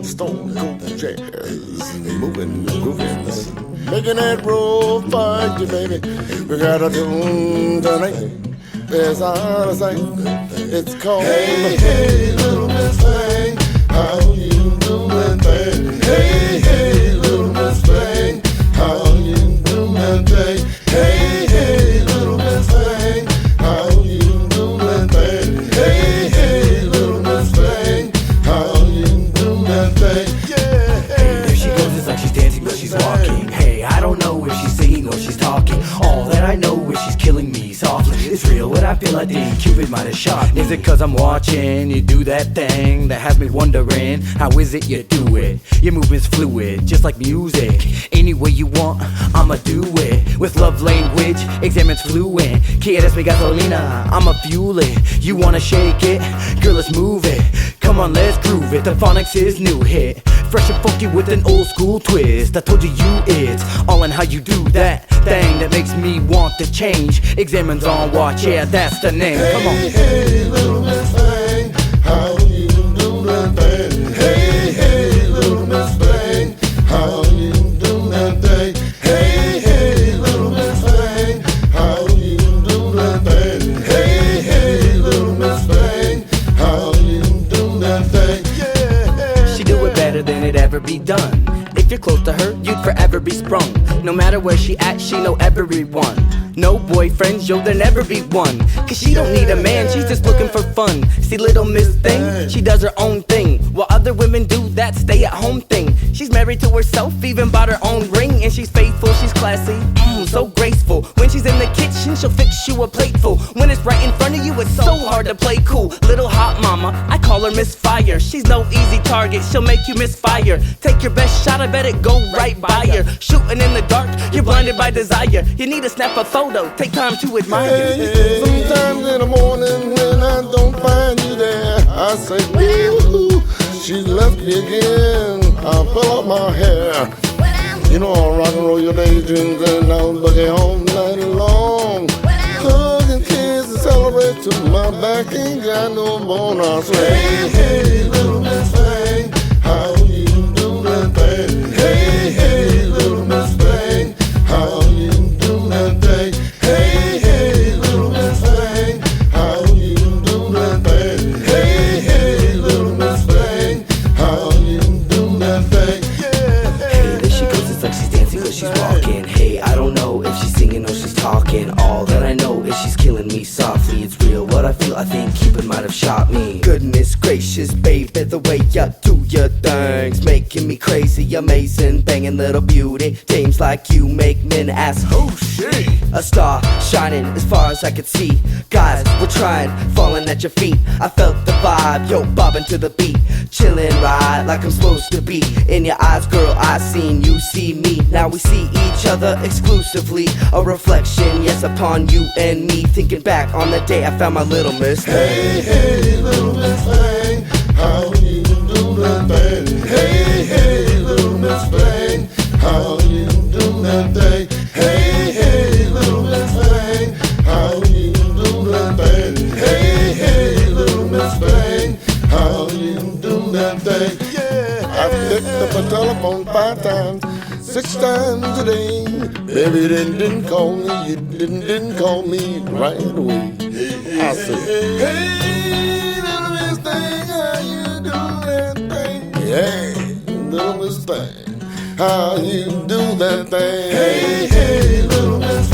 Stone Cold Jazz, moving, grooving, making that roll for you, baby. We got a tune tonight. There's how to sing. It's called Hey, hey, little Miss Thing, how you doing, thing? Hey, hey, little Miss Thing, how you doing, thing? Hey, hey, little Miss Thing, how you doing, thing? Hey, hey, little Miss Thing, how you doing, thing? Yeah. Hey, there she goes, it's like she's dancing but she's walking. Hey, I don't know if she's singing or she's talking. All that I know is she's killing me softly. It's real what I feel, I think Cupid might have shot me. Is it cause I'm watching you do that thing that has me wondering, how is it you do it? Your movement's fluid, just like music. Any way you want, I'ma do it. With love language, examines fluent. Quieres mi gasolina, I'ma fuel it. You wanna shake it? Girl, let's move it. Come on, let's groove it. The phonics is new hit. Fresh and funky with an old school twist. I told you it's all in how you do that thing that makes me want to change. Examines on watch, yeah, that's the name. Come on. Hey, hey, little Miss Thing, how you do that thing? Hey, hey, little Miss Thing, how you do that thing? Hey, hey, little Miss Thing, how you do that thing? Hey, hey, little Miss Thing, how you do that thing? Yeah. She do it better than it ever be done. If you're close to her, you'd forever be sprung. No matter where she at, she know everyone. No boyfriends, yo, there never be one. Cause she don't need a man, she's just looking for fun. See little Miss Thing, she does her own thing, while other women do that stay at home thing. She's married to herself, even bought her own ring. And she's faithful, she's classy, so graceful. When she's in the kitchen, she'll fix you a plateful. When it's right in front of you, it's so hard to play cool. Little hot mama, I call her Miss Fire. She's no easy target, she'll make you misfire. Take your best shot, I bet it go right by her. Shooting in the dark, you're blinded by desire. You need to snap a photo, take time to admire. Hey, sometimes in the morning when I don't find you there, I say, ooh, she's left me again. I pull up my hair. You know I'll rock and roll your daydreams and I'll boogie all night long. Hug and kiss and celebrate till my back ain't got no bone. I say, hey, hey, little Miss Thing, how you do that thing? Hey, hey, little Miss Thing, how you do that thing? Hey, hey, little Miss Thing, how you do that thing? Hey, hey, little Miss Thing, how you do that thing? Hey, there she goes, it's like she's dancing but she's walking. Hey, I don't know if she's singing or she's talking. All that I know is she's killing me softly. It's real what I feel, I think Cupid might have shot me. Goodness gracious, babe, the way you do your things, making me crazy, amazing, banging little beauty. Dames like you make men ask, oh shit. A star shining as far as I could see. Guys, we're trying, falling at your feet. I felt the vibe, yo, bobbing to the beat. Chillin' right like I'm supposed to be. In your eyes, girl, I seen you see me. Now we see each other exclusively. A reflection, yes, upon you and me. Thinking back on the day I found my little Miss Thing. Hey, hey, little Miss Thing, how you do that thing? Hey, hey, little Miss Thing, how you do that thing? Hey, hey, little Miss Thing, how you do that thing? Hey, hey, little Miss Thing, how you do that thing? Yeah. I picked up a telephone 5 times, 6 times a day. Baby, you didn't call me, you didn't call me right away. I said, hey, little Miss Thing, how you do that thing? Hey, little Miss Thing, how you do that thing? Hey, hey, little Miss